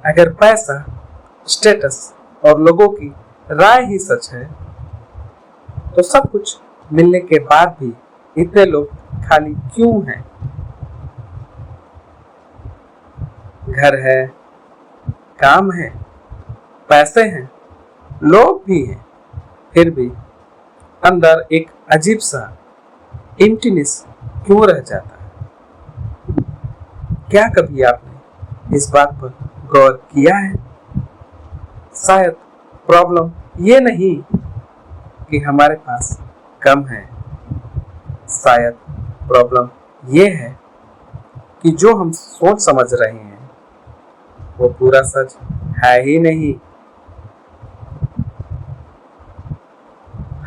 अगर पैसा, स्टेटस और लोगों की राय ही सच है, तो सब कुछ मिलने के बाद भी इतने लोग खाली क्यों हैं? घर है, काम है, पैसे हैं, लोग भी हैं, फिर भी अंदर एक अजीब सा एम्प्टीनेस क्यों रह जाता है? क्या कभी आपने इस बात पर गौर किया है? शायद प्रॉब्लम ये नहीं कि हमारे पास कम है, शायद प्रॉब्लम ये है कि जो हम सोच समझ रहे हैं वो पूरा सच है ही नहीं।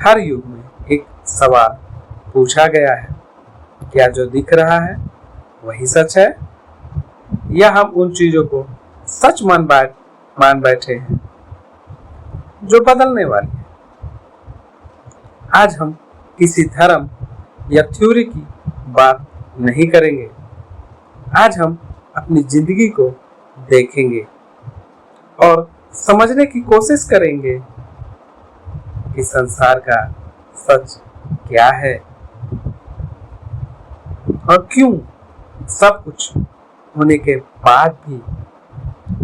हर युग में एक सवाल पूछा गया है, क्या जो दिख रहा है वही सच है, या हम उन चीजों को सच मान बैठे हैं जो बदलने वाली है। आज हम किसी धर्म या थ्योरी की बात नहीं करेंगे। आज हम अपनी जिंदगी को देखेंगे और समझने की कोशिश करेंगे कि संसार का सच क्या है और क्यों सब कुछ होने के बाद भी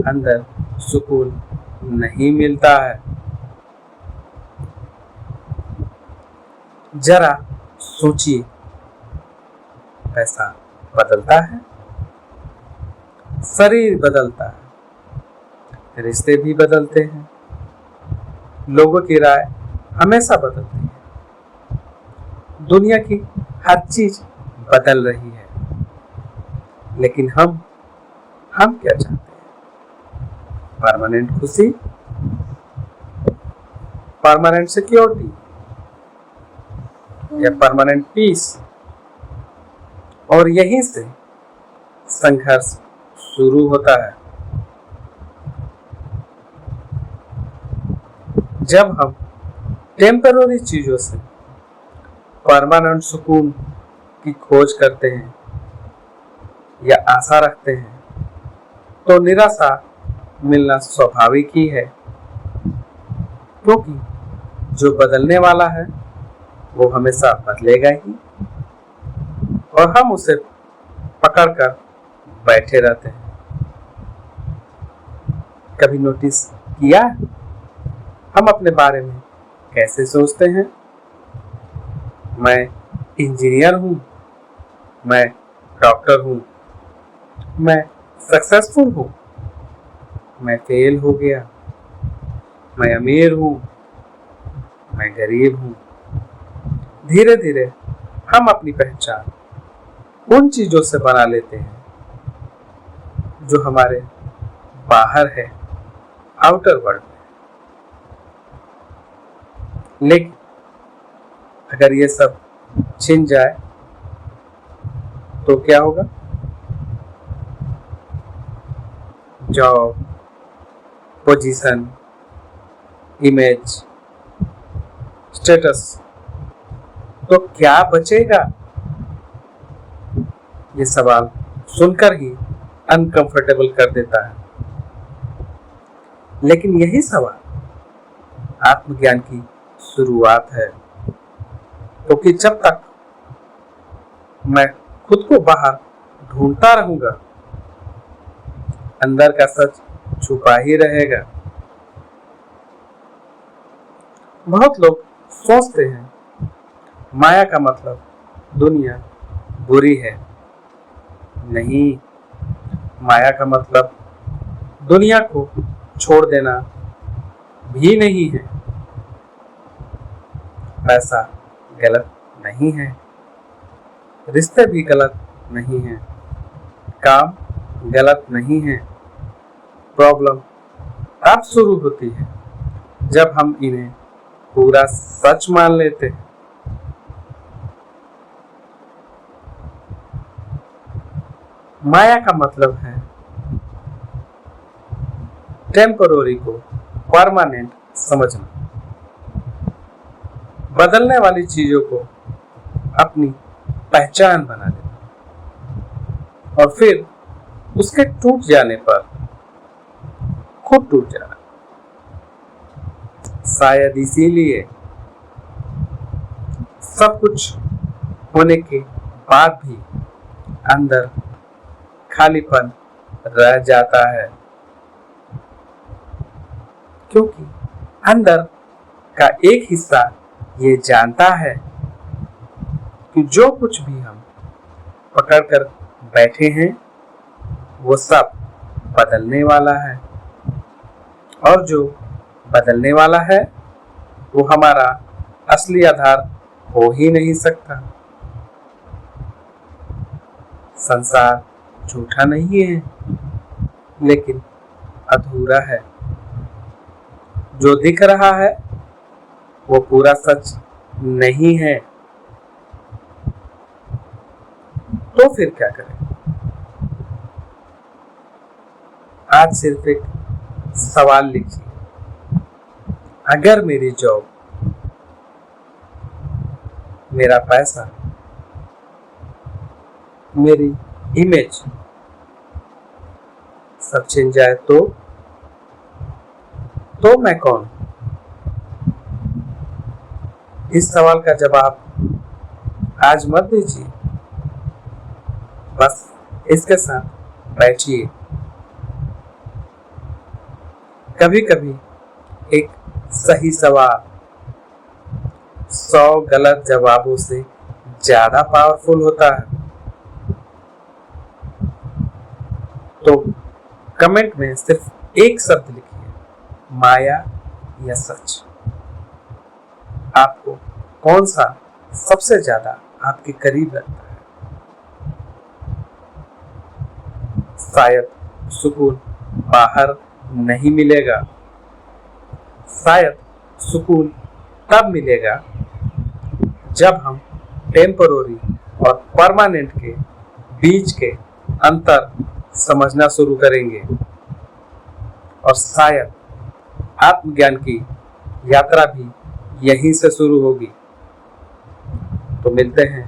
अंदर सुकून नहीं मिलता है। जरा सोचिए, पैसा बदलता है, शरीर बदलता है, रिश्ते भी बदलते हैं, लोगों की राय हमेशा बदलती है, दुनिया की हर चीज बदल रही है, लेकिन हम क्या चाहते हैं? परमानेंट खुशी, परमानेंट सिक्योरिटी या परमानेंट पीस? और यहीं से संघर्ष शुरू होता है। जब हम टेम्पररी चीजों से परमानेंट सुकून की खोज करते हैं या आशा रखते हैं, तो निराशा मिलना स्वाभाविक ही है, क्योंकि जो बदलने वाला है वो हमेशा बदलेगा ही और हम उसे पकड़कर बैठे रहते हैं। कभी नोटिस किया हम अपने बारे में कैसे सोचते हैं? मैं इंजीनियर हूं, मैं डॉक्टर हूं, मैं सक्सेसफुल हूं, मैं फेल हो गया, मैं अमीर हूं, मैं गरीब हूं। धीरे धीरे हम अपनी पहचान उन चीजों से बना लेते हैं जो हमारे बाहर है, आउटर वर्ल्ड में। लेकिन अगर ये सब छिन जाए तो क्या होगा? जॉब, पोजीशन, इमेज, स्टेटस, तो क्या बचेगा? ये सवाल सुनकर ही अनकंफर्टेबल कर देता है, लेकिन यही सवाल आत्मज्ञान की शुरुआत है, क्योंकि जब तक मैं खुद को बाहर ढूंढता रहूंगा, अंदर का सच छुपा ही रहेगा। बहुत लोग सोचते हैं माया का मतलब दुनिया बुरी है। नहीं, माया का मतलब दुनिया को छोड़ देना भी नहीं है। पैसा गलत नहीं है, रिश्ते भी गलत नहीं है, काम गलत नहीं है। प्रॉब्लम तब शुरू होती है जब हम इन्हें पूरा सच मान लेते हैं। माया का मतलब है टेम्पररी को परमानेंट समझना, बदलने वाली चीजों को अपनी पहचान बना लेना और फिर उसके टूट जाने पर खुद टूट जाना। शायद इसीलिए सब कुछ होने के बाद भी अंदर खालीपन रह जाता है, क्योंकि अंदर का एक हिस्सा ये जानता है कि जो कुछ भी हम पकड़ कर बैठे हैं वो सब बदलने वाला है, और जो बदलने वाला है वो हमारा असली आधार हो ही नहीं सकता। संसार झूठा नहीं है, लेकिन अधूरा है। जो दिख रहा है वो पूरा सच नहीं है। तो फिर क्या करें? आज सिर्फ एक सवाल लिखिए, अगर मेरी जॉब, मेरा पैसा, मेरी इमेज सब छिन जाए तो मैं कौन? इस सवाल का जवाब आज मत दीजिए, बस इसके साथ बैठिए। कभी कभी एक सही सवाल 100 गलत जवाबों से ज्यादा पावरफुल होता है। तो कमेंट में सिर्फ एक शब्द लिखिए, माया या सच। आपको कौन सा सबसे ज्यादा आपके करीब लगता है? शायद सुकून बाहर नहीं मिलेगा, शायद सुकून तब मिलेगा जब हम टेम्पररी और परमानेंट के बीच के अंतर समझना शुरू करेंगे, और शायद आत्मज्ञान की यात्रा भी यहीं से शुरू होगी। तो मिलते हैं